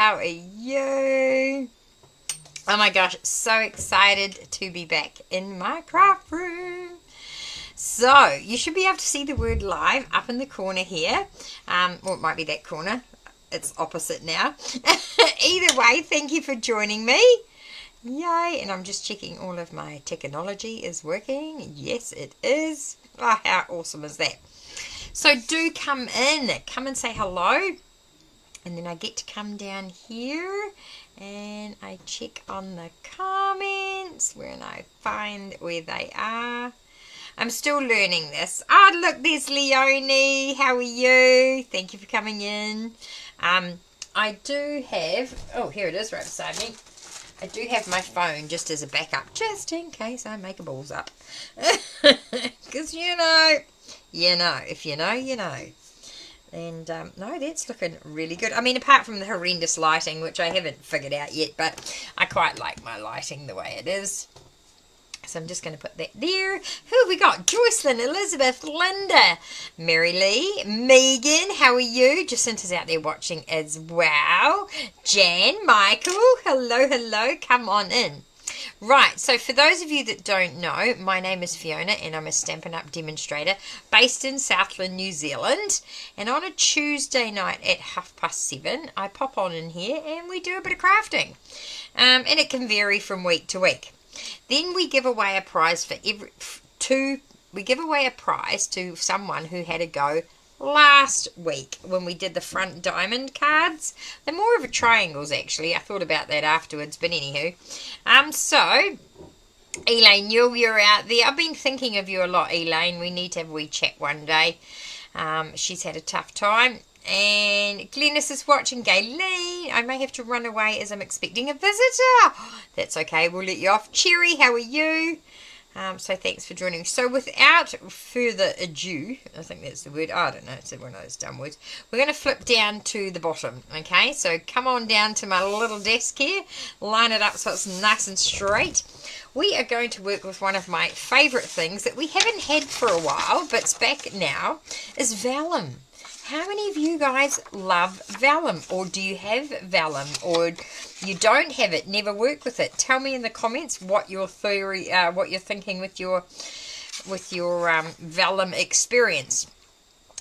how are you? Oh my gosh, so excited to be back in my craft room. So, you should be able to see the word live up in the corner here. Or it might be that corner. It's opposite now. Either way, thank you for joining me. Yay, and I'm just checking all of my technology is working. Yes, it is. Oh, how awesome is that? So do come in, come and say hello. And then I get to come down here and I check on the comments when I find where they are. I'm still learning this. Oh, look, there's Leonie. How are you? Thank you for coming in. I do have, oh, here it is right beside me. I do have my phone just as a backup, just in case I make a balls up. Because, you know, if you know, you know. And, no, that's looking really good. I mean, apart from the horrendous lighting, which I haven't figured out yet, but I quite like my lighting the way it is. So I'm just going to put that there. Who have we got? Joycelyn, Elizabeth, Linda, Mary Lee, Megan, how are you? Jacinta's out there watching as well. Jan, Michael, hello, hello, come on in. Right, so for those of you that don't know, my name is Fiona and I'm a Stampin' Up! Demonstrator based in Southland, New Zealand. And on a Tuesday night at 7:30, I pop on in here and we do a bit of crafting. And it can vary from week to week. Then we give away a prize to someone who had a go last week when we did the front diamond cards. They're more of a triangles actually. I thought about that afterwards, but anywho. So Elaine, you're out there. I've been thinking of you a lot, Elaine. We need to have a wee chat one day. She's had a tough time. And Glennis is watching. Gayleen, I may have to run away as I'm expecting a visitor. That's okay, we'll let you off. Cherry, how are you? So thanks for joining. So without further ado, I think that's the word. I don't know, it's one of those dumb words. We're going to flip down to the bottom, okay? So come on down to my little desk here. Line it up so it's nice and straight. We are going to work with one of my favourite things that we haven't had for a while, but it's back now, is Vellum. How many of you guys love Vellum, or do you have Vellum, or you don't have it, never work with it? Tell me in the comments what your theory, what you're thinking with your Vellum experience.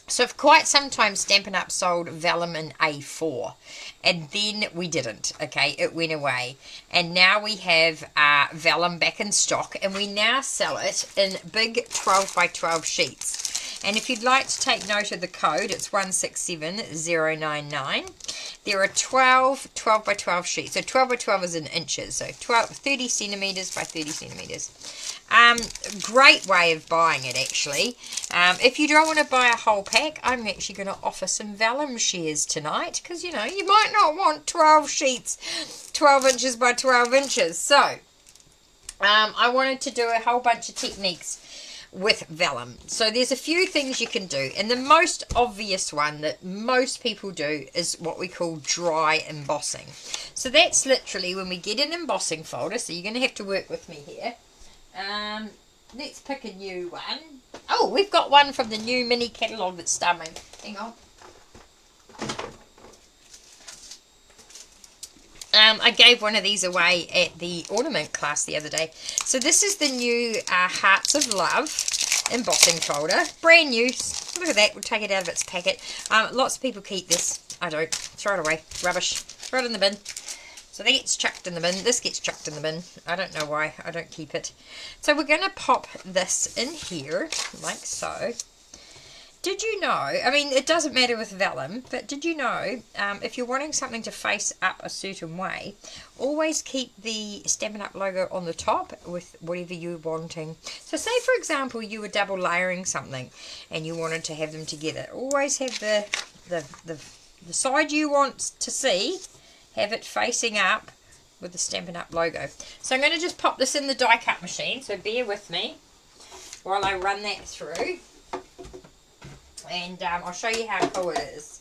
So for quite some time, Stampin' Up! Sold Vellum in A4, and then we didn't, okay, it went away. And now we have Vellum back in stock, and we now sell it in big 12 by 12 sheets. And if you'd like to take note of the code, it's 167099. There are 12 by 12 sheets. So 12 by 12 is in inches. So 30 centimetres by 30 centimetres. Great way of buying it, actually. If you don't want to buy a whole pack, I'm actually going to offer some Vellum shares tonight. Because, you know, you might not want 12 sheets, 12 inches by 12 inches. So, I wanted to do a whole bunch of techniques with Vellum. So there's a few things you can do, and the most obvious one that most people do is what we call dry embossing. So that's literally when we get an embossing folder. So you're going to have to work with me here. Let's pick a new one. Oh, we've got one from the new mini catalogue that's starting. Hang on. I gave one of these away at the ornament class the other day. So this is the new Hearts of Love embossing folder. Brand new. Look at that. We'll take it out of its packet. Lots of people keep this. I don't. Throw it away. Rubbish. Throw it in the bin. So that gets chucked in the bin. This gets chucked in the bin. I don't know why. I don't keep it. So we're going to pop this in here like so. Did you know, I mean, it doesn't matter with Vellum, but did you know, if you're wanting something to face up a certain way, always keep the Stampin' Up! Logo on the top with whatever you're wanting. So say, for example, you were double layering something and you wanted to have them together. Always have the side you want to see, have it facing up with the Stampin' Up! Logo. So I'm going to just pop this in the die cut machine, so bear with me while I run that through. And I'll show you how cool it is.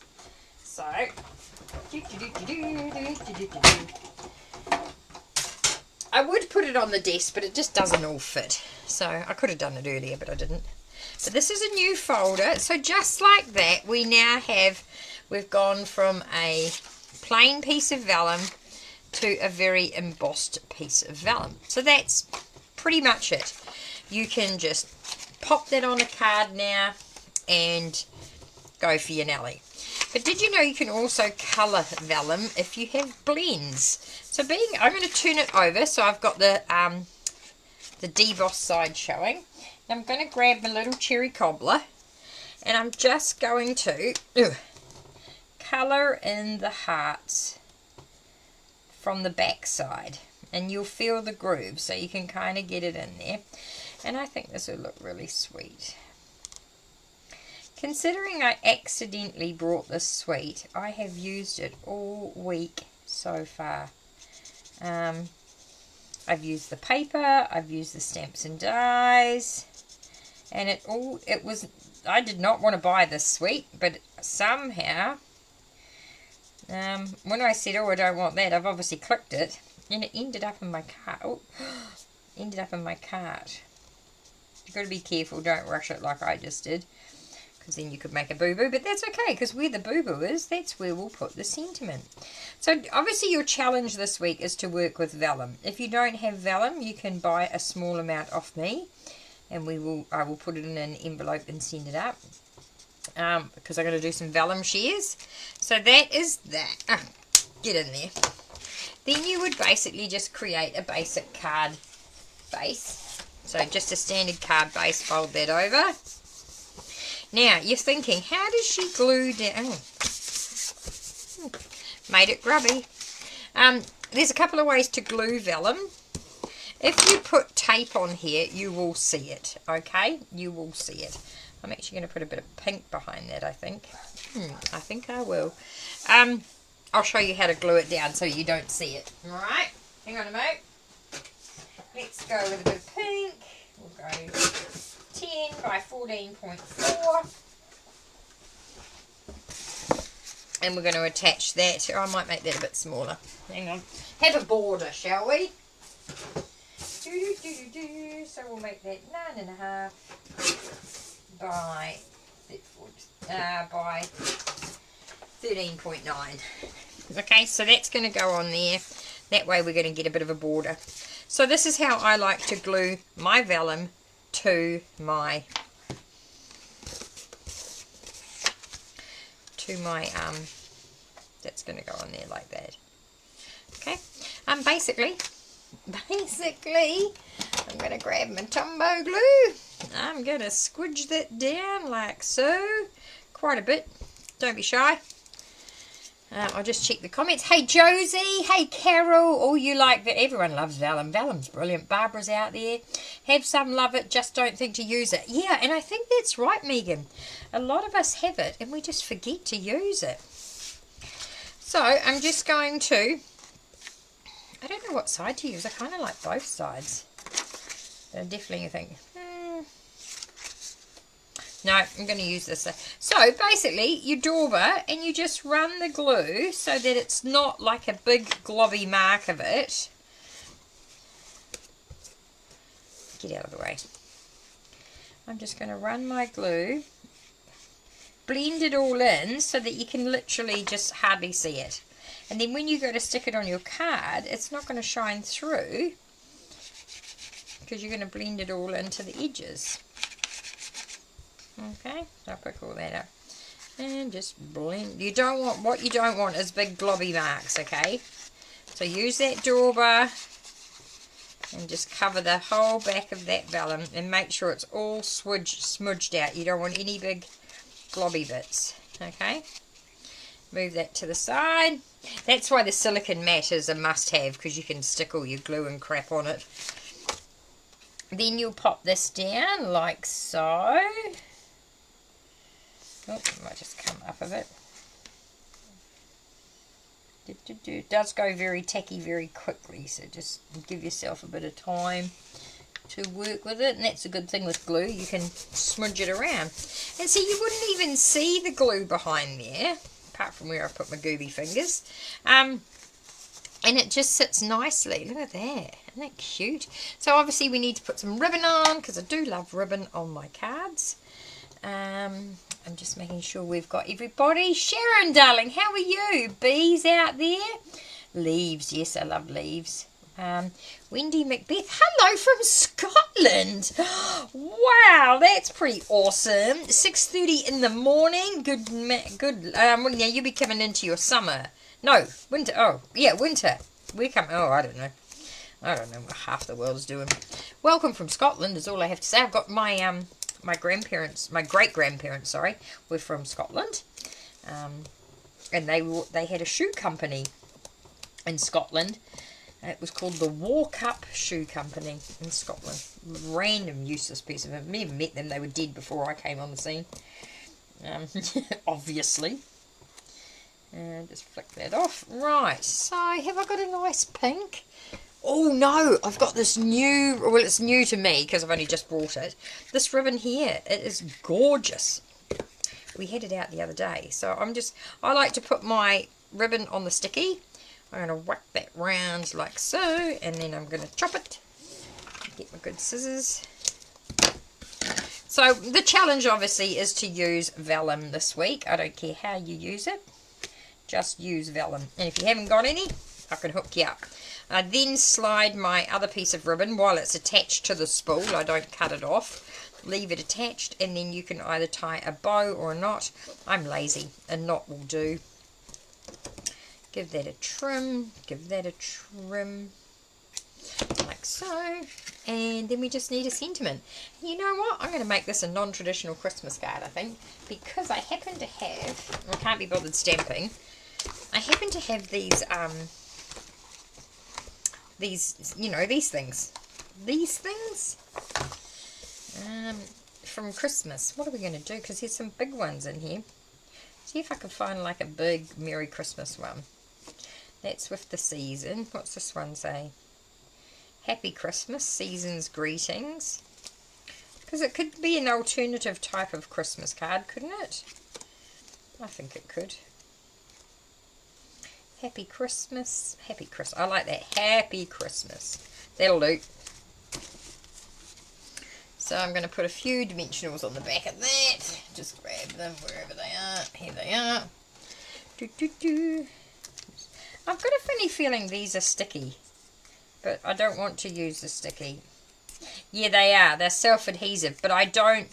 So, I would put it on the desk, but it just doesn't all fit. So, I could have done it earlier, but I didn't. But this is a new folder. So, just like that, we now have, we've gone from a plain piece of vellum to a very embossed piece of vellum. So that's pretty much it. You can just pop that on a card now and go for your Nelly. But did you know you can also colour vellum if you have blends? So I'm going to turn it over so I've got the deboss side showing. I'm going to grab my little cherry cobbler and I'm just going to colour in the hearts from the back side, and you'll feel the groove so you can kind of get it in there, and I think this will look really sweet. Considering I accidentally brought this sweet, I have used it all week so far. I've used the paper, I've used the stamps and dies, and I did not want to buy this sweet, but somehow when I said, oh, I don't want that, I've obviously clicked it, and it ended up in my cart. Oh, ended up in my cart. You've got to be careful, don't rush it like I just did, because then you could make a boo-boo, but that's okay, because where the boo-boo is, that's where we'll put the sentiment. So obviously your challenge this week is to work with vellum. If you don't have vellum, you can buy a small amount off me, and I will put it in an envelope and send it up. Because I'm going to do some vellum shares. So that is that. Get in there. Then you would basically just create a basic card base. So just a standard card base, fold that over. Now you're thinking, how does she glue down? Made it grubby. There's a couple of ways to glue vellum. If you put tape on here, you will see it, okay? You will see it. I'm actually going to put a bit of pink behind that, I think. I think I will. I'll show you how to glue it down so you don't see it. Alright, hang on a moment. Let's go with a bit of pink. We'll go 10 by 14.4. And we're going to attach that. I might make that a bit smaller. Hang on. Have a border, shall we? So we'll make that 9.5 by 13.9. Okay, so that's going to go on there. That way we're going to get a bit of a border. So this is how I like to glue my vellum to my that's going to go on there like that. Okay, basically I'm going to grab my Tombow glue. I'm going to squidge that down like so. Quite a bit. Don't be shy. I'll just check the comments. Hey Josie, hey Carol, all you like that. Everyone loves vellum. Vellum's brilliant. Barbara's out there. Have some, love it, just don't think to use it. Yeah, and I think that's right, Megan. A lot of us have it and we just forget to use it. So I'm just going to, I don't know what side to use. I kind of like both sides. But I definitely think, no, I'm going to use this. So basically you dauber and you just run the glue so that it's not like a big globby mark of it. Get out of the way. I'm just going to run my glue, blend it all in so that you can literally just hardly see it. And then when you go to stick it on your card, it's not going to shine through because you're going to blend it all into the edges. Okay, so I'll pick all that up and just blend. What you don't want is big globby marks, okay? So use that dauber and just cover the whole back of that vellum and make sure it's all smudged out. You don't want any big globby bits, okay? Move that to the side. That's why the silicone mat is a must-have, because you can stick all your glue and crap on it. Then you'll pop this down like so. Oh, it might just come up a bit. It does go very tacky very quickly, so just give yourself a bit of time to work with it. And that's a good thing with glue, you can smudge it around. And see, you wouldn't even see the glue behind there, apart from where I put my gooby fingers. And it just sits nicely. Look at that. Isn't that cute? So obviously we need to put some ribbon on, because I do love ribbon on my cards. I'm just making sure we've got everybody. Sharon, darling, how are you? Bees out there? Leaves, yes, I love leaves. Wendy Macbeth, hello from Scotland. Wow, that's pretty awesome. 6:30 in the morning. Good. Well, now you'll be coming into your summer. No, winter. Oh, yeah, winter. We're coming. Oh, I don't know. I don't know what half the world's doing. Welcome from Scotland is all I have to say. I've got my my grandparents, my great grandparents, sorry, were from Scotland, and they had a shoe company in Scotland. It was called the Walk Up Shoe Company in Scotland. Random useless piece of it. I never met them. They were dead before I came on the scene. Obviously. Just flick that off. Right. So, have I got a nice pink? Oh, no. I've got this new... Well, it's new to me because I've only just bought it. This ribbon here. It is gorgeous. We had it out the other day. So, I like to put my ribbon on the sticky. I'm going to whack that round like so, and then I'm going to chop it. Get my good scissors. So the challenge obviously is to use vellum this week. I don't care how you use it. Just use vellum. And if you haven't got any, I can hook you up. I then slide my other piece of ribbon while it's attached to the spool. I don't cut it off. Leave it attached, and then you can either tie a bow or a knot. I'm lazy. A knot will do. Give that a trim, give that a trim, like so, and then we just need a sentiment. You know what, I'm going to make this a non-traditional Christmas card, I think, because I happen to have, I can't be bothered stamping, I happen to have these, you know, these things, from Christmas. What are we going to do, because there's some big ones in here. See if I can find like a big Merry Christmas one. That's with the season. What's this one say? Happy Christmas, season's greetings. Because it could be an alternative type of Christmas card, couldn't it? I think it could. Happy Christmas. Happy Christmas. I like that. Happy Christmas. That'll do. So I'm going to put a few dimensionals on the back of that. Just grab them wherever they are. Here they are. I've got a funny feeling these are sticky, but I don't want to use the sticky. Yeah, they are. They're self-adhesive, but I don't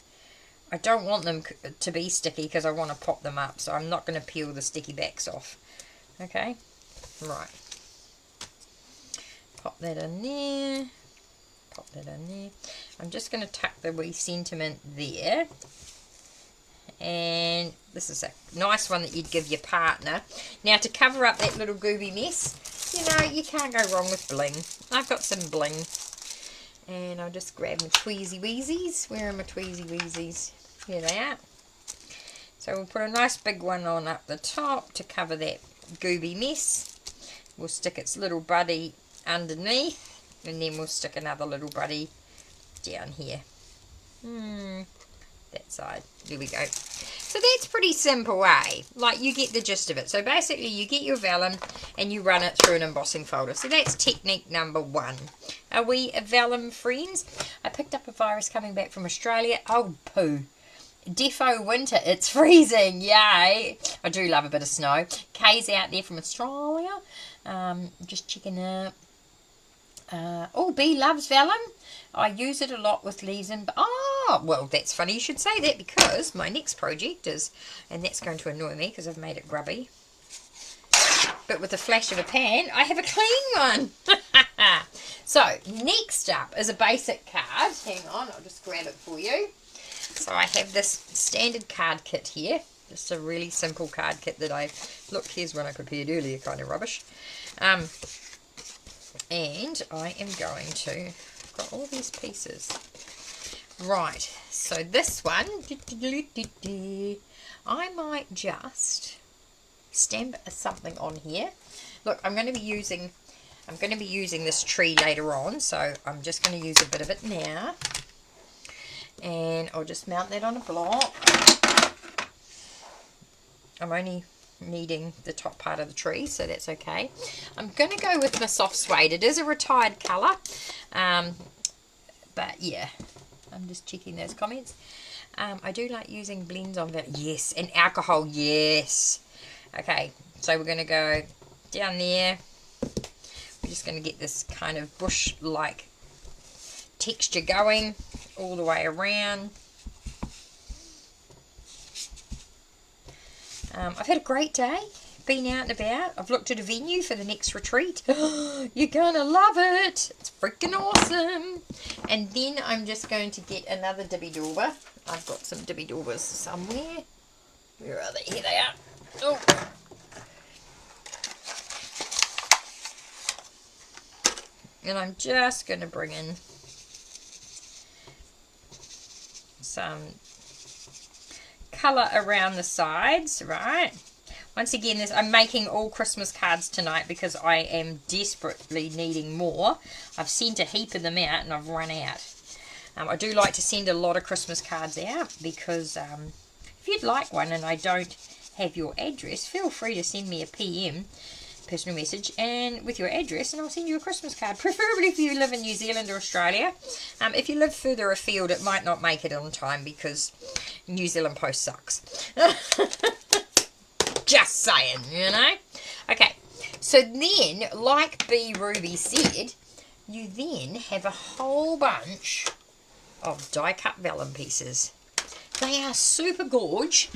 want them to be sticky because I want to pop them up, so I'm not going to peel the sticky backs off. Okay, right. Pop that in there. Pop that in there. I'm just going to tuck the wee sentiment there. And this is a nice one that you'd give your partner. Now, to cover up that little gooby mess, you know, you can't go wrong with bling. I've got some bling. And I'll just grab my Tweezy Weezies. Where are my Tweezy Weezies? Here they are. So we'll put a nice big one on up the top to cover that gooby mess. We'll stick its little buddy underneath. And then we'll stick another little buddy down here. That side. There we go. So that's pretty simple, eh? Like, you get the gist of it. So basically you get your vellum and you run it through an embossing folder. So that's technique number 1. Are we vellum friends? I picked up a virus coming back from Australia. Oh, poo. Defo winter. It's freezing. Yay. I do love a bit of snow. Kay's out there from Australia. Just checking up. Oh, B loves vellum. I use it a lot with leaves and... Oh, well, that's funny you should say that, because my next project is... And that's going to annoy me because I've made it grubby. But with the flash of a pan, I have a clean one. So, next up is a basic card. Hang on, I'll just grab it for you. So I have this standard card kit here. Just a really simple card kit that I... Look, here's one I prepared earlier, kind of rubbish. And I am going to... I've got all these pieces. Right, so this one, I might just stamp something on here. Look, I'm going to be using this tree later on, so I'm just going to use a bit of it now. And I'll just mount that on a block. I'm only needing the top part of the tree, so that's okay. I'm going to go with my soft suede. It is a retired colour, but yeah, I'm just checking those comments. I do like using blends on that. Yes, and alcohol, yes. Okay, so we're going to go down there. We're just going to get this kind of bush-like texture going all the way around. I've had a great day, been out and about. I've looked at a venue for the next retreat. You're gonna love it. It's freaking awesome. And then I'm just going to get another dibby dauber. I've got some dibby daubers somewhere. Where are they? Here they are. Oh. And I'm just going to bring in some colour around the sides, right? Once again, I'm making all Christmas cards tonight because I am desperately needing more. I've sent a heap of them out and I've run out. I do like to send a lot of Christmas cards out because if you'd like one and I don't have your address, feel free to send me a PM, personal message, and with your address, and I'll send you a Christmas card, preferably if you live in New Zealand or Australia. If you live further afield, it might not make it on time because New Zealand Post sucks. Just saying, you know. Okay, so then, like B. Ruby said, you then have a whole bunch of die-cut vellum pieces. They are super gorge.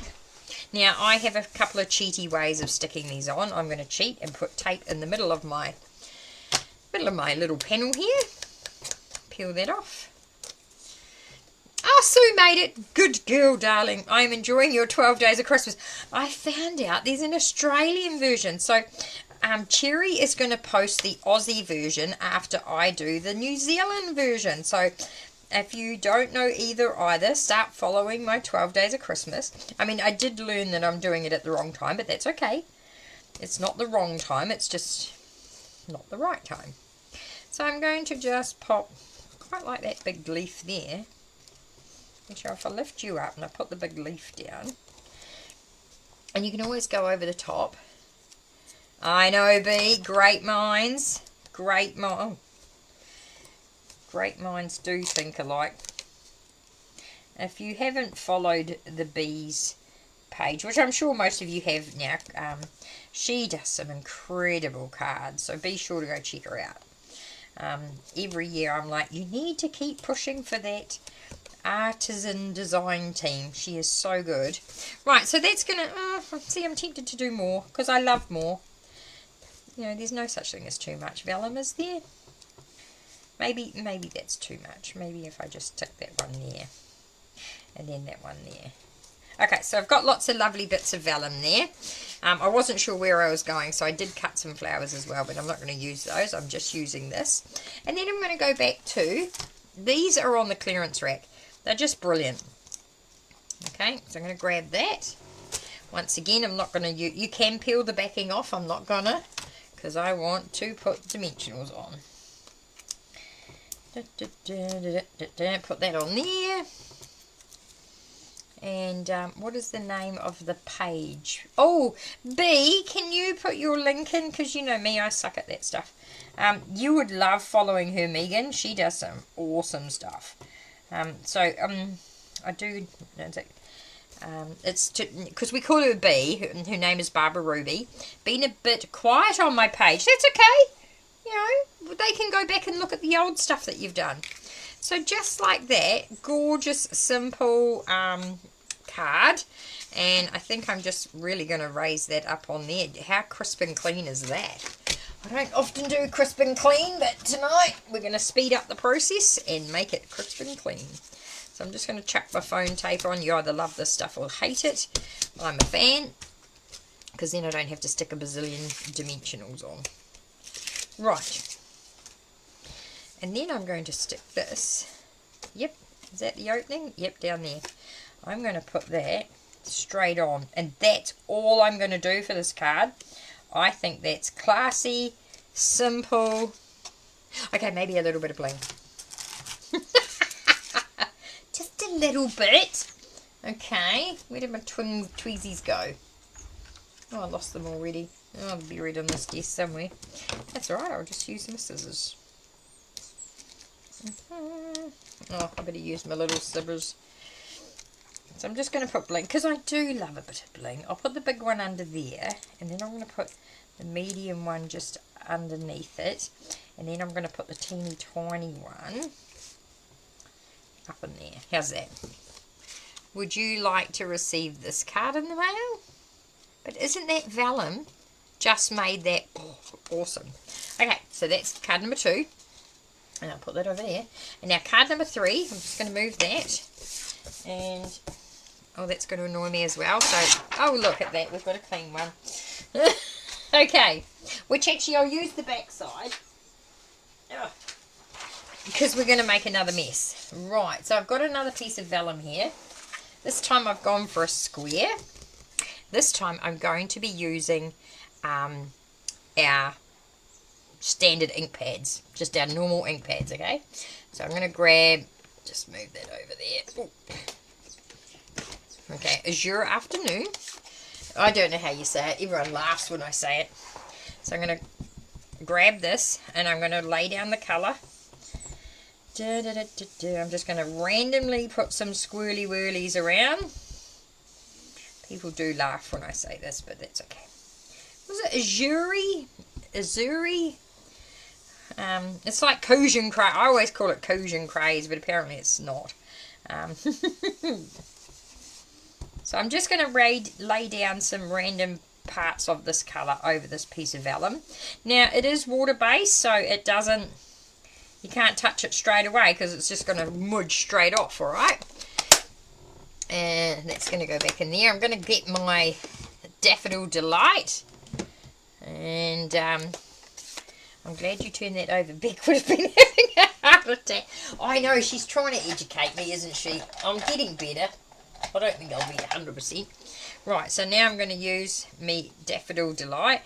Now, I have a couple of cheaty ways of sticking these on. I'm going to cheat and put tape in the middle of my little panel here. Peel that off. Oh, Sue made it. Good girl, darling. I'm enjoying your 12 days of Christmas. I found out there's an Australian version. So, Cherry is going to post the Aussie version after I do the New Zealand version. So, if you don't know either, start following my 12 days of Christmas. I mean, I did learn that I'm doing it at the wrong time, but that's okay. It's not the wrong time. It's just not the right time. So, I'm going to just pop quite like that big leaf there. So if I lift you up and I put the big leaf down, and you can always go over the top. I know, B, great minds, great minds do think alike. If you haven't followed the B's page, which I'm sure most of you have now, she does some incredible cards, so be sure to go check her out. Every year I'm like, you need to keep pushing for that artisan design team. She is so good. Right, so that's gonna see, I'm tempted to do more because I love more. You know, there's no such thing as too much vellum, is there? Maybe that's too much. Maybe if I just stick that one there and then that one there. Okay, so I've got lots of lovely bits of vellum there. I wasn't sure where I was going, so I did cut some flowers as well, but I'm not going to use those. I'm just using this. And then I'm going to go back to, these are on the clearance rack. They're just brilliant. Okay, so I'm going to grab that. Once again, I'm not going to, you can peel the backing off. I'm not going to, because I want to put dimensionals on. Put that on there. And what is the name of the page? Oh, B, can you put your link in? Because you know me, I suck at that stuff. You would love following her, Megan. She does some awesome stuff. I do, it's because we call her B, her name is Barbara Ruby, been a bit quiet on my page. That's okay. You know, they can go back and look at the old stuff that you've done. So just like that, gorgeous, simple card. And I think I'm just really going to raise that up on there. How crisp and clean is that? I don't often do crisp and clean, but tonight we're going to speed up the process and make it crisp and clean. So I'm just going to chuck my phone tape on. You either love this stuff or hate it. I'm a fan, because then I don't have to stick a bazillion dimensionals on. Right. And then I'm going to stick this. Yep. Is that the opening? Yep, down there. I'm going to put that straight on. And that's all I'm going to do for this card. I think that's classy, simple. Okay, maybe a little bit of bling. Just a little bit. Okay, where did my tweezies go? Oh, I lost them already. Oh, they're buried on this desk somewhere. That's alright, I'll just use my scissors. Oh, I better use my little scissors. So I'm just going to put bling, because I do love a bit of bling. I'll put the big one under there, and then I'm going to put the medium one just underneath it, and then I'm going to put the teeny tiny one up in there. How's that? Would you like to receive this card in the mail? But isn't that Vellum just made that awesome? Okay, so that's card number 2. And I'll put that over there. And now card number 3, I'm just going to move that. And, oh, that's going to annoy me as well. So, oh, look at that. We've got a clean one. Okay, which actually I'll use the back side. Because we're going to make another mess. Right, so I've got another piece of vellum here. This time I've gone for a square. This time I'm going to be using our standard ink pads. Just our normal ink pads, okay? So I'm going to grab, just move that over there. Ooh. Okay, Azure Afternoon. I don't know how you say it. Everyone laughs when I say it. So I'm going to grab this and I'm going to lay down the colour. I'm just going to randomly put some swirly whirlies around. People do laugh when I say this, but that's okay. Was it Azuri? Azuri? It's like Cajun Craze. I always call it Cajun Craze, but apparently it's not. So I'm just going to lay down some random parts of this colour over this piece of vellum. Now, it is water-based, so it doesn't... You can't touch it straight away because it's just going to mudge straight off, alright? And that's going to go back in there. I'm going to get my Daffodil Delight. And I'm glad you turned that over. Beck would have been having a heart attack. I know, she's trying to educate me, isn't she? I'm getting better. I don't think I'll be 100%. Right, so now I'm going to use me Daffodil Delight.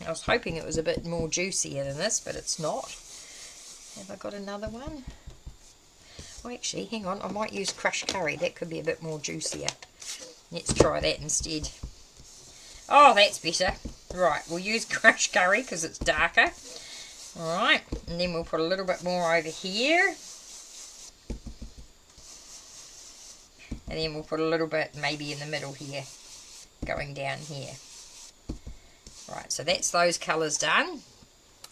I was hoping it was a bit more juicier than this, but it's not. Have I got another one? Oh, actually, hang on. I might use crushed curry. That could be a bit more juicier. Let's try that instead. Oh, that's better. Right, we'll use crushed curry because it's darker. Alright, and then we'll put a little bit more over here. And then we'll put a little bit maybe in the middle here, going down here. Right, so that's those colours done.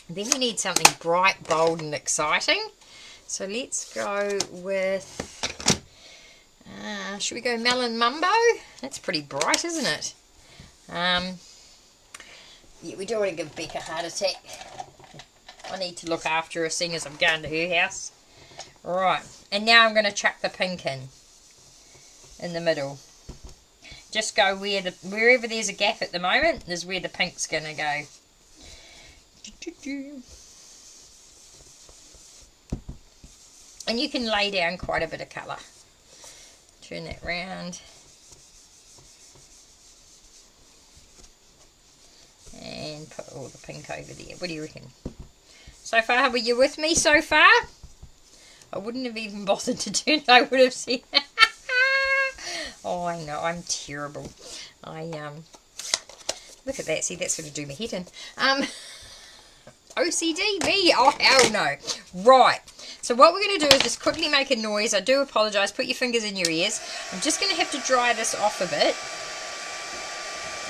Then we need something bright, bold and exciting. So let's go with, should we go Melon Mumbo? That's pretty bright, isn't it? Yeah, we don't want to give Beck a heart attack. I need to look after her seeing as I'm going to her house. Right, and now I'm going to chuck the pink in the middle. Just go wherever there's a gap at the moment is where the pink's going to go. And you can lay down quite a bit of colour. Turn that round. And put all the pink over there. What do you reckon? So far, were you with me so far? I wouldn't have even bothered to turn. I would have said... Oh, I know, I'm terrible. Look at that. See, that's going to do me head in. OCD, me? Oh, hell no. Right. So what we're going to do is just quickly make a noise. I do apologise. Put your fingers in your ears. I'm just going to have to dry this off a bit.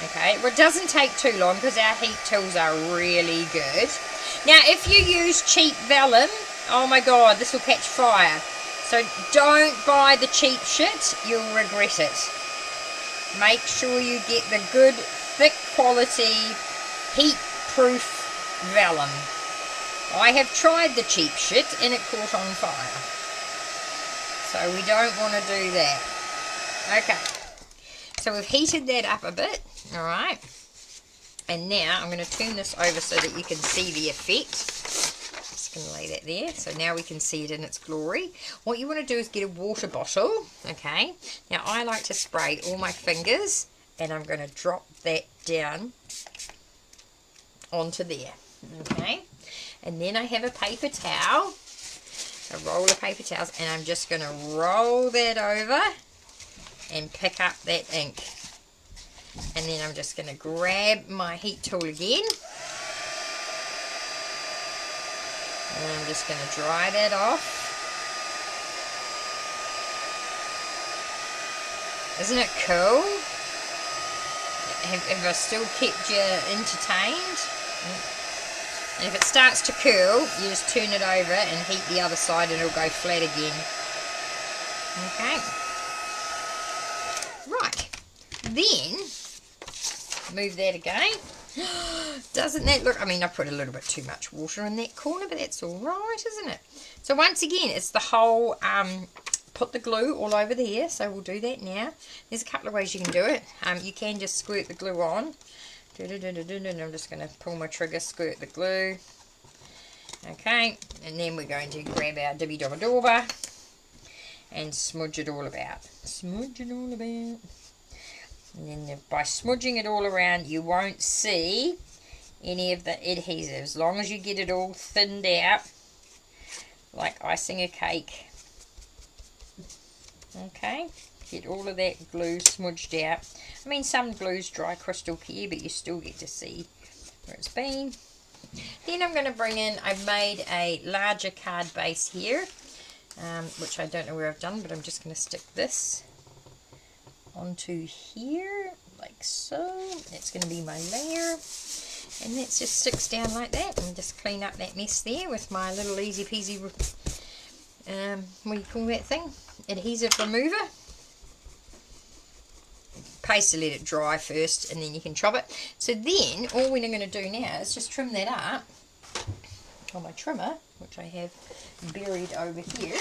Okay. Well, it doesn't take too long because our heat tools are really good. Now, if you use cheap vellum, oh my God, this will catch fire. So don't buy the cheap shit, you'll regret it. Make sure you get the good, thick quality, heat-proof vellum. I have tried the cheap shit and it caught on fire. So we don't want to do that. Okay. So we've heated that up a bit, alright. And now I'm going to turn this over so that you can see the effect. Going to lay that there. So now we can see it in its glory. What you want to do is get a water bottle. Okay. Now I like to spray all my fingers and I'm going to drop that down onto there. Okay. And then I have a paper towel. A roll of paper towels and I'm just going to roll that over and pick up that ink. And then I'm just going to grab my heat tool again. And I'm just going to dry that off. Isn't it cool? Have I still kept you entertained? And if it starts to curl, you just turn it over and heat the other side and it'll go flat again. Okay. Right. Then, move that again. Doesn't that look... I mean, I put a little bit too much water in that corner, but that's all right, isn't it? So once again, it's the whole... put the glue all over there, so we'll do that now. There's a couple of ways you can do it. You can just squirt the glue on. And I'm just going to pull my trigger, squirt the glue. Okay, and then we're going to grab our Dibby Dobba Dauber and smudge it all about. Smudge it all about. And then by smudging it all around, you won't see any of the adhesive. As long as you get it all thinned out, like icing a cake. Okay, get all of that glue smudged out. I mean, some glue's dry crystal clear, but you still get to see where it's been. Then I'm going to bring in, I've made a larger card base here, which I don't know where I've done, but I'm just going to stick this onto here, like so. That's going to be my layer. And that just sticks down like that, and just clean up that mess there with my little easy peasy, what do you call that thing? Adhesive remover. Paste to let it dry first, and then you can chop it. So then all we're going to do now is just trim that up on my trimmer, which I have buried over here,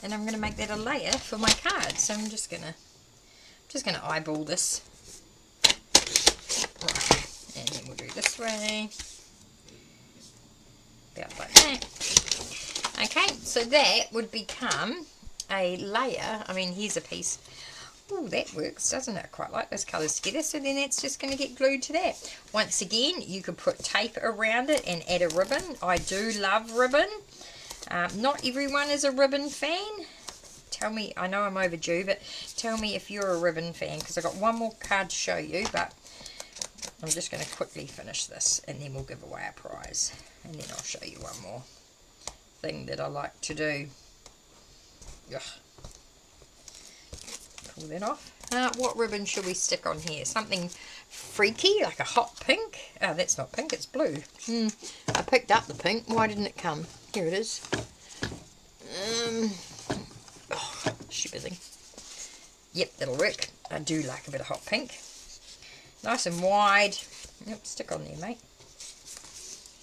and I'm going to make that a layer for my card. So I'm just going to eyeball this, right, and then we'll do this way, about like that. Okay, so that would become a layer. I mean, here's a piece. Oh, that works, doesn't it? I quite like those colours together. So then that's just going to get glued to that. Once again, you could put tape around it and add a ribbon. I do love ribbon. Not everyone is a ribbon fan. Tell me, I know I'm overdue, but tell me if you're a ribbon fan, because I've got one more card to show you, but I'm just going to quickly finish this, and then we'll give away a prize. And then I'll show you one more thing that I like to do. Ugh. Pull that off. What ribbon should we stick on here? Something freaky, like a hot pink. Oh, that's not pink, it's blue. I picked up the pink. Why didn't it come? Here it is. Oh, stupid thing. Yep, that'll work. I do like a bit of hot pink. Nice and wide. Yep, stick on there, mate.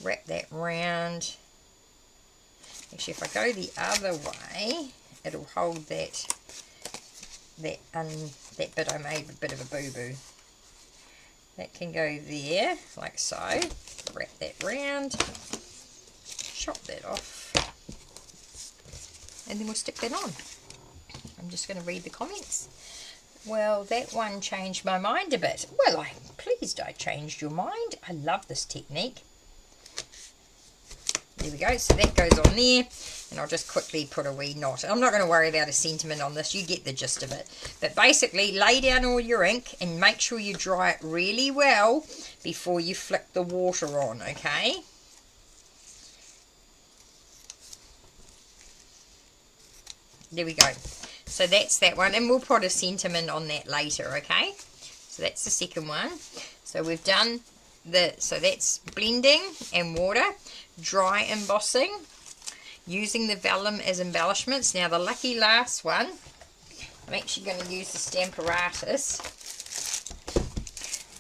Wrap that round. Actually, if I go the other way, it'll hold that bit I made a bit of a boo-boo. That can go there, like so. Wrap that round. Chop that off. And then we'll stick that on. I'm just going to read the comments. Well, that one changed my mind a bit. Well, I'm pleased I changed your mind. I love this technique. There we go, so that goes on there, and I'll just quickly put a wee knot. I'm not going to worry about a sentiment on this, you get the gist of it. But basically, lay down all your ink and make sure you dry it really well before you flick the water on, okay? There we go. So that's that one, and we'll put a sentiment on that later, okay? So that's the second one. So we've done so that's blending and water. Dry embossing, using the vellum as embellishments. Now the lucky last one, I'm actually going to use the Stamparatus.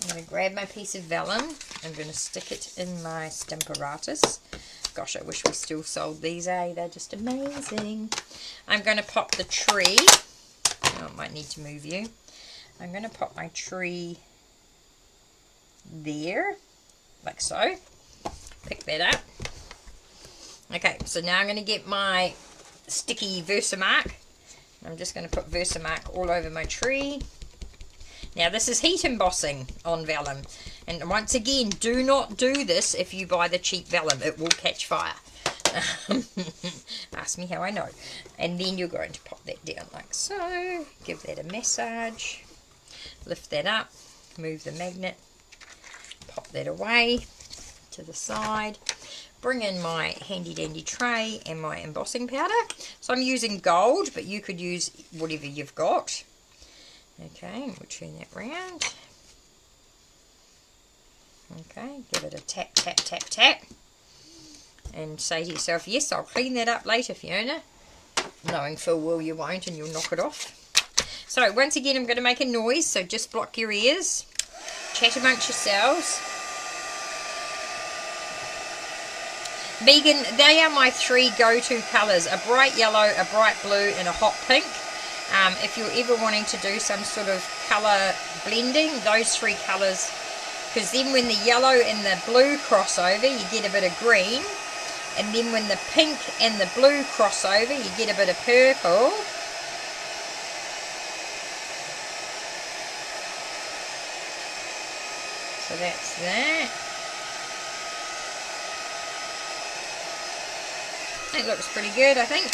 I'm going to grab my piece of vellum, I'm going to stick it in my Stamparatus. Gosh, I wish we still sold these, eh? They're just amazing. I'm going to pop the tree. Oh, I might need to move you. I'm going to pop my tree there, like so. Pick that up. Okay, so now I'm going to get my sticky Versamark. I'm just going to put Versamark all over my tree. Now this is heat embossing on vellum. And once again, do not do this if you buy the cheap vellum. It will catch fire. Ask me how I know. And then you're going to pop that down like so. Give that a massage. Lift that up. Move the magnet. Pop that away to the side. bring in my handy dandy tray and my embossing powder. So I'm using gold, but you could use whatever you've got. Okay, we'll turn that round. Okay, give it a tap, tap, tap, tap. And say to yourself, yes, I'll clean that up later, Fiona. Knowing full well you won't, and you'll knock it off. So once again, I'm going to make a noise, so just block your ears. Chat amongst yourselves. Vegan, they are my three go-to colours. A bright yellow, a bright blue, and a hot pink. If you're ever wanting to do some sort of colour blending, those three colours, because then when the yellow and the blue cross over, you get a bit of green. And then when the pink and the blue cross over, you get a bit of purple. So that's that. That looks pretty good, I think.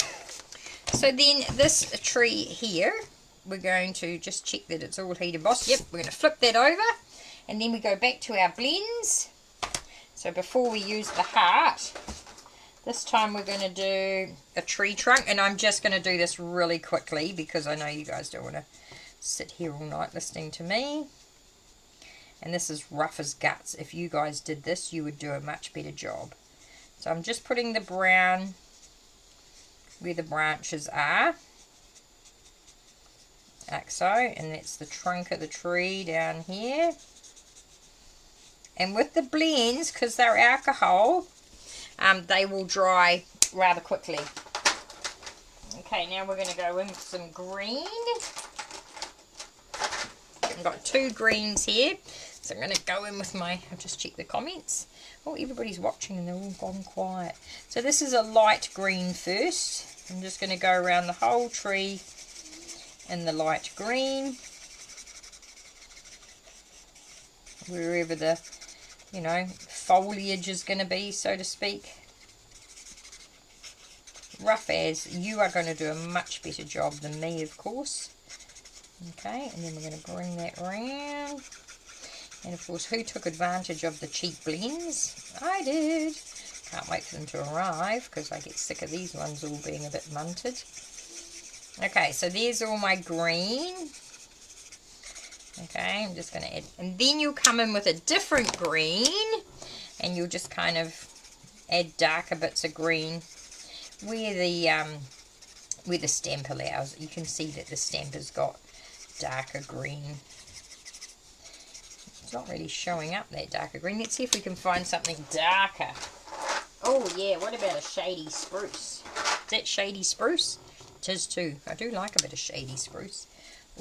So then this tree here, we're going to just check that it's all heat embossed. Yep, we're going to flip that over. And then we go back to our blends. So before we use the heart, this time we're going to do a tree trunk. And I'm just going to do this really quickly because I know you guys don't want to sit here all night listening to me. And this is rough as guts. If you guys did this, you would do a much better job. So I'm just putting the brown where the branches are. Like so. And that's the trunk of the tree down here. And with the blends, because they're alcohol, they will dry rather quickly. Okay, now we're going to go in with some green. I've got two greens here. So I'm going to go in with my, I'll just check the comments. Oh, everybody's watching and they're all gone quiet. So this is a light green first. I'm just going to go around the whole tree in the light green. Wherever the, you know, foliage is going to be, so to speak. Rough as, you are going to do a much better job than me, of course. Okay, and then we're going to bring that round. And of course, who took advantage of the cheap blends? I did. Can't wait for them to arrive because I get sick of these ones all being a bit munted. Okay, so there's all my green. Okay, I'm just going to add, and then you'll come in with a different green, and you'll just kind of add darker bits of green where the stamp allows. You can see that the stamp has got darker green. It's not really showing up that darker green. Let's see if we can find something darker. Oh yeah, what about a shady spruce? Is that shady spruce? It is too. I do like a bit of shady spruce.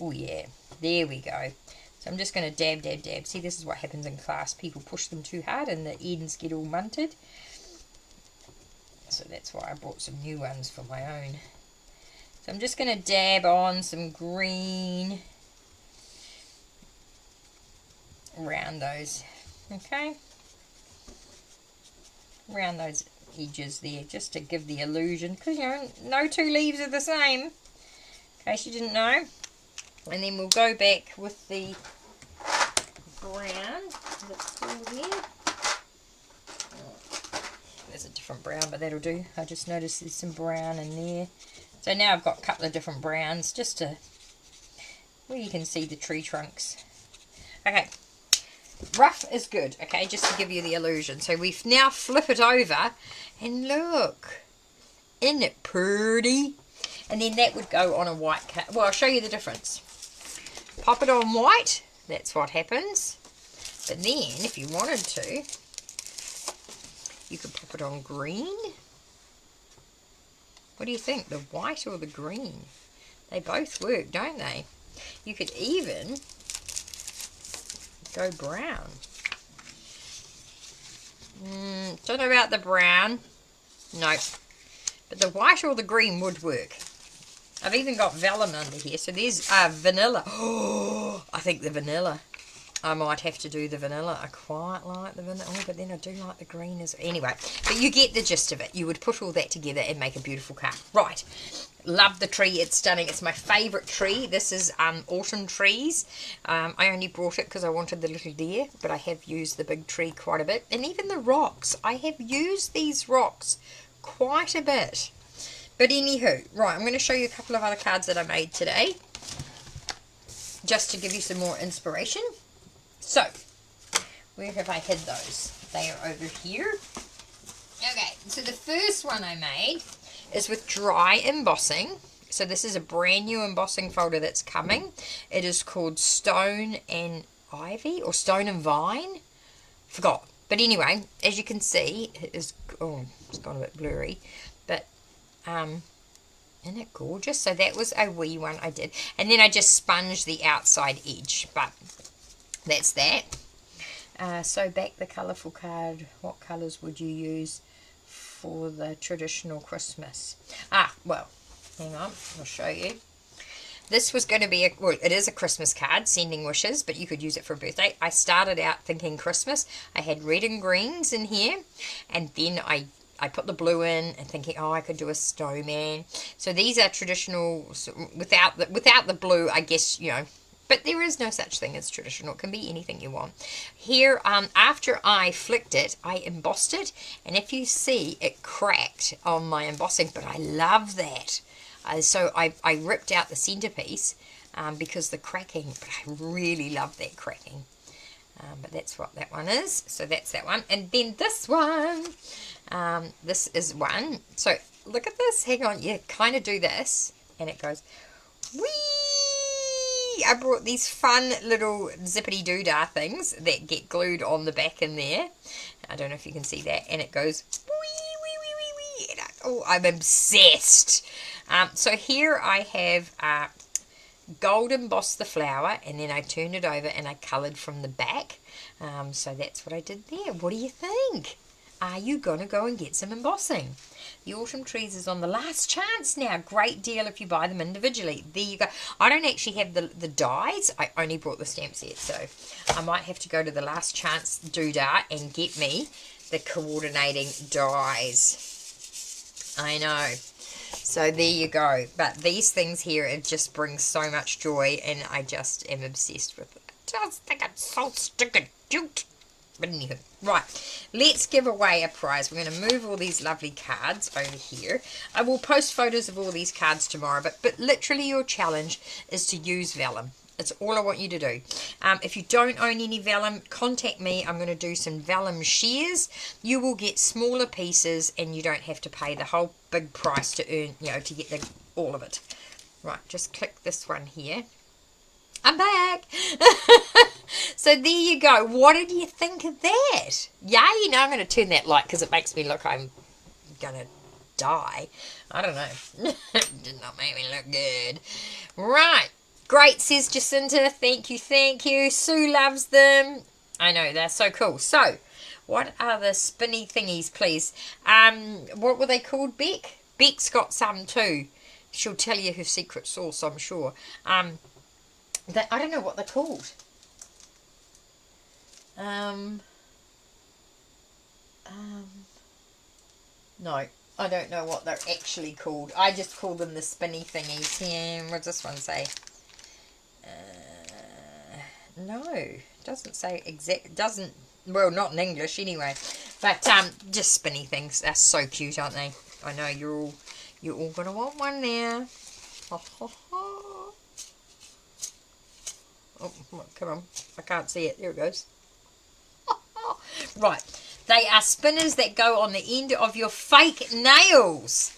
Oh yeah, there we go. So I'm just going to dab, dab, dab. See, this is what happens in class. People push them too hard and the ends get all munted. So that's why I bought some new ones for my own. So I'm just going to dab on some green around those, okay? Around those edges there, just to give the illusion, because, you know, no two leaves are the same, in case you didn't know. And then we'll go back with the brown that's still there. There's a different brown, but that'll do. I just noticed there's some brown in there. So now I've got a couple of different browns, just to, where you can see the tree trunks. Okay, rough is good, okay, just to give you the illusion. So we've now flip it over, and look, isn't it pretty? And then that would go on a white card. Well, I'll show you the difference. Pop it on white, that's what happens. But then, if you wanted to, you could pop it on green. What do you think, the white or the green? They both work, don't they? You could even go brown. Don't know about the brown. Nope. But the white or the green would work. I've even got vellum under here. So there's vanilla. Oh, I think the vanilla. I might have to do the vanilla. I quite like the vanilla, but then I do like the green as anyway. But you get the gist of it. You would put all that together and make a beautiful card. Right. Love the tree. It's stunning. It's my favourite tree. This is autumn trees. I only brought it because I wanted the little deer, but I have used the big tree quite a bit. And even the rocks. I have used these rocks quite a bit. But anywho, right, I'm going to show you a couple of other cards that I made today, just to give you some more inspiration. So, where have I hid those? They are over here. Okay, so the first one I made is with dry embossing. So this is a brand new embossing folder that's coming. It is called Stone and Ivy, or Stone and Vine. Forgot. But anyway, as you can see, it is, oh, it's gone a bit blurry. But, isn't it gorgeous? So that was a wee one I did. And then I just sponged the outside edge. But that's that. So back the colourful card. What colours would you use for the traditional Christmas? Well, hang on. I'll show you. This was going to be, well, it is a Christmas card, sending wishes, but you could use it for a birthday. I started out thinking Christmas. I had red and greens in here. And then I put the blue in and thinking, oh, I could do a snowman. So these are traditional, without the blue, I guess, you know. But there is no such thing as traditional. It can be anything you want. Here, after I flicked it, I embossed it. And if you see, it cracked on my embossing. But I love that. So I ripped out the centerpiece because the cracking, but I really love that cracking. But that's what that one is. So that's that one. And then this one. This is one. So look at this. Hang on. You kind of do this. And it goes, whee! I brought these fun little zippity doodah things that get glued on the back in there. I don't know if you can see that. And it goes, wee, wee, wee, wee, wee. And I'm obsessed. So here I have gold embossed the flower, and then I turned it over and I coloured from the back. So that's what I did there. What do you think? Are you going to go and get some embossing? The autumn trees is on the last chance now. Great deal if you buy them individually. There you go. I don't actually have the dies. I only brought the stamp set. So I might have to go to the last chance doodah and get me the coordinating dies. I know. So there you go. But these things here, it just brings so much joy, and I just am obsessed with it. I just think it's so stinking cute. But anywho, right, let's give away a prize. We're going to move all these lovely cards over here. I will post photos of all these cards tomorrow, but literally your challenge is to use vellum. It's all I want you to do. If you don't own any vellum, contact me. I'm going to do some vellum shares. You will get smaller pieces, and you don't have to pay the whole big price to earn, you know, to get all of it. Right, just click this one here. I'm back. So there you go. What did you think of that? Yeah, you know, I'm going to turn that light because it makes me look I'm going to die. I don't know. It did not make me look good. Right. Great, says Jacinta. Thank you, thank you. Sue loves them. I know, they're so cool. So, what are the spinny thingies, please? What were they called, Beck? Beck's got some too. She'll tell you her secret sauce, I'm sure. I don't know what they're called. No, I don't know what they're actually called. I just call them the spinny thingies. Yeah, what does this one say? No, it doesn't say exact. Doesn't, well, not in English anyway. But just spinny things. They're so cute, aren't they? I know you're all gonna want one now. Oh, come on! I can't see it. There it goes. Right, they are spinners that go on the end of your fake nails.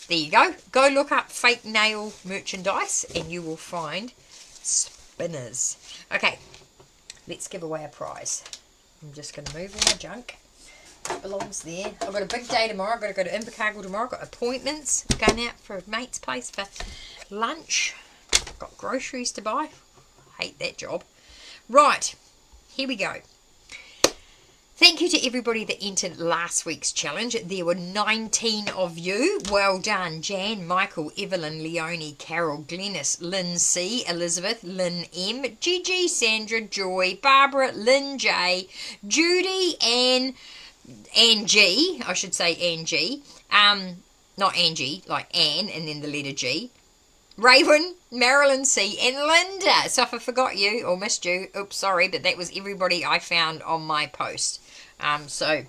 There you go. Go look up fake nail merchandise, and you will find spinners. Okay, let's give away a prize. I'm just going to move all my junk. That belongs there. I've got a big day tomorrow. I've got to go to Invercargill tomorrow. I've got appointments. Going out for a mate's place for lunch. I've got groceries to buy. I hate that job. Right, here we go. Thank you to everybody that entered last week's challenge. There were 19 of you. Well done. Jan, Michael, Evelyn, Leonie, Carol, Glennis, Lynn C, Elizabeth, Lynn M, Gigi, Sandra, Joy, Barbara, Lynn J, Judy, Angie, I should say Angie. Not Angie, like Anne and then the letter G. Raven, Marilyn C, and Linda. So if I forgot you or missed you, oops, sorry, but that was everybody I found on my post. So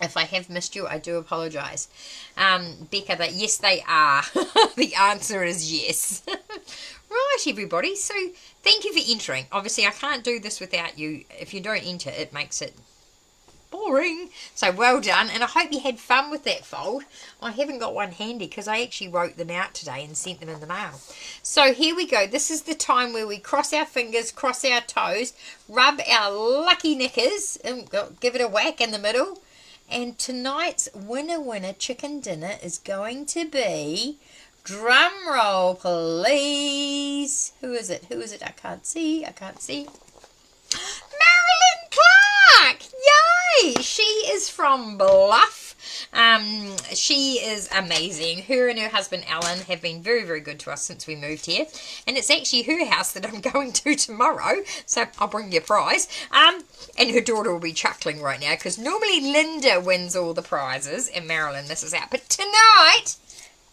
if I have missed you, I do apologise. Becca, that yes, they are. The answer is yes. Right, everybody. So thank you for entering. Obviously, I can't do this without you. If you don't enter, it makes it boring. So well done, and I hope you had fun with that fold. I haven't got one handy because I actually wrote them out today and sent them in the mail. So here we go. This is the time where we cross our fingers, cross our toes, rub our lucky knickers, and give it a whack in the middle. And tonight's winner chicken dinner is going to be, drum roll please, who is it? I can't see. Marilyn Clark! Yay! She is from Bluff. She is amazing. Her and her husband Alan have been very, very good to us since we moved here. And it's actually her house that I'm going to tomorrow. So I'll bring you a prize. And her daughter will be chuckling right now because normally Linda wins all the prizes and Marilyn misses out. But tonight,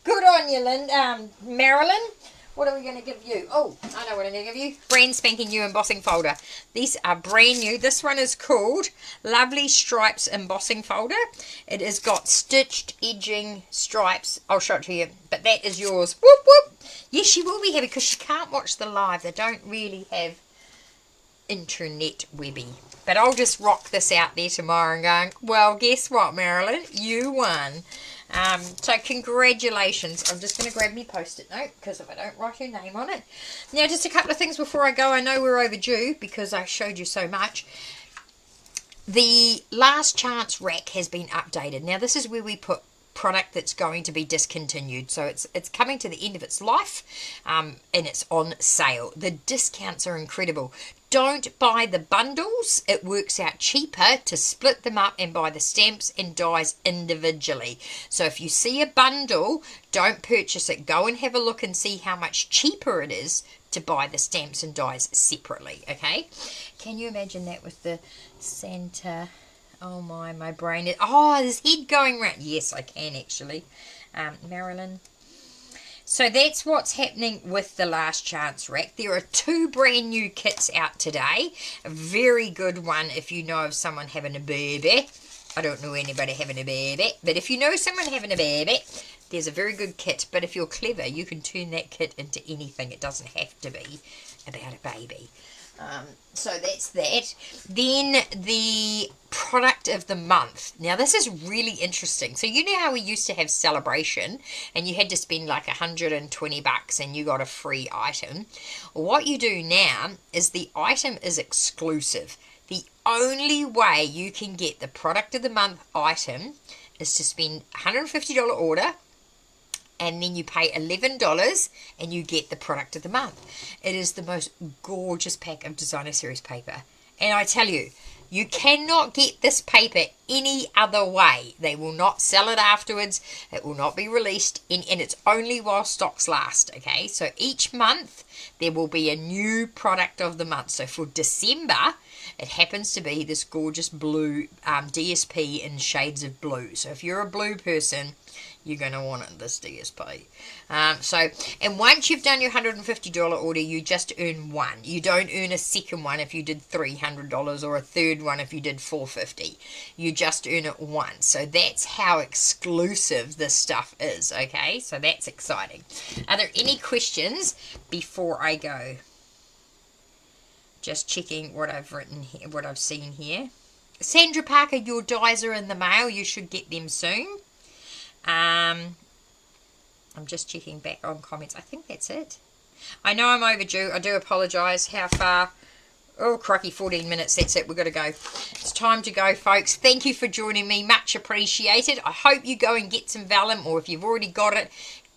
good on you, Marilyn. What are we going to give you? Oh, I know what I'm going to give you. Brand spanking new embossing folder. These are brand new. This one is called Lovely Stripes Embossing Folder. It has got stitched edging stripes. I'll show it to you. But that is yours. Whoop, whoop. Yes, she will be happy because she can't watch the live. They don't really have internet webby. But I'll just rock this out there tomorrow and going, well, guess what, Marilyn? You won. So congratulations. I'm just going to grab me post-it note because if I don't write your name on it. Now just a couple of things before I go. I know we're overdue because I showed you so much. The last chance rack has been updated. Now this is where we put product that's going to be discontinued. So it's coming to the end of its life and it's on sale. The discounts are incredible. Don't buy the bundles. It works out cheaper to split them up and buy the stamps and dies individually. So if you see a bundle, don't purchase it. Go and have a look and see how much cheaper it is to buy the stamps and dies separately, okay? Can you imagine that with the Santa? Oh my brain is... Oh, there's head going round. Yes, I can actually. Marilyn. So that's what's happening with the last chance rack. There are 2 brand new kits out today. A very good one if you know of someone having a baby. I don't know anybody having a baby, but if you know someone having a baby, there's a very good kit. But if you're clever, you can turn that kit into anything. It doesn't have to be about a baby. So that's that. Then the product of the month. Now this is really interesting. So you know how we used to have Celebration and you had to spend like $120 and you got a free item. What you do now is the item is exclusive. The only way you can get the product of the month item is to spend $150 order, and then you pay $11 and you get the product of the month. It is the most gorgeous pack of Designer Series paper. And I tell you, you cannot get this paper any other way. They will not sell it afterwards. It will not be released, and it's only while stocks last, okay? So each month there will be a new product of the month. So for December, it happens to be this gorgeous blue DSP in shades of blue. So if you're a blue person, you're going to want it, this DSP. And once you've done your $150 order, you just earn one. You don't earn a second one if you did $300 or a third one if you did $450. You just earn it once. So that's how exclusive this stuff is, okay? So that's exciting. Are there any questions before I go? Just checking what I've written here, what I've seen here. Sandra Parker, your dies are in the mail. You should get them soon. I'm just checking back on comments. I think that's it. I know I'm overdue. I do apologise. How far? Oh, crikey, 14 minutes. That's it. We've got to go. It's time to go, folks. Thank you for joining me. Much appreciated. I hope you go and get some Vellum, or if you've already got it,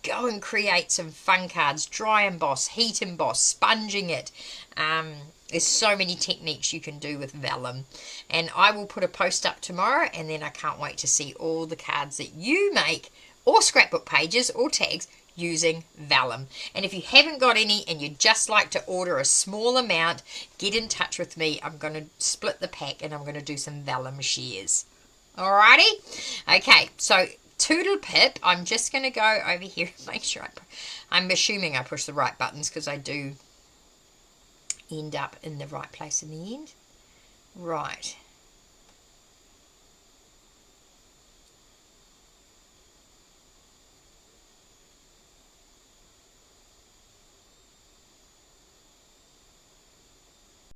go and create some fun cards. Dry emboss, heat emboss, sponging it. There's so many techniques you can do with vellum, and I will put a post up tomorrow, and then I can't wait to see all the cards that you make, or scrapbook pages or tags, using vellum. And if you haven't got any and you'd just like to order a small amount, get in touch with me. I'm going to split the pack and I'm going to do some vellum shares. Alrighty? Okay, so Toodle Pip, I'm just going to go over here and make sure I'm assuming I push the right buttons, because I do end up in the right place in the end. Right.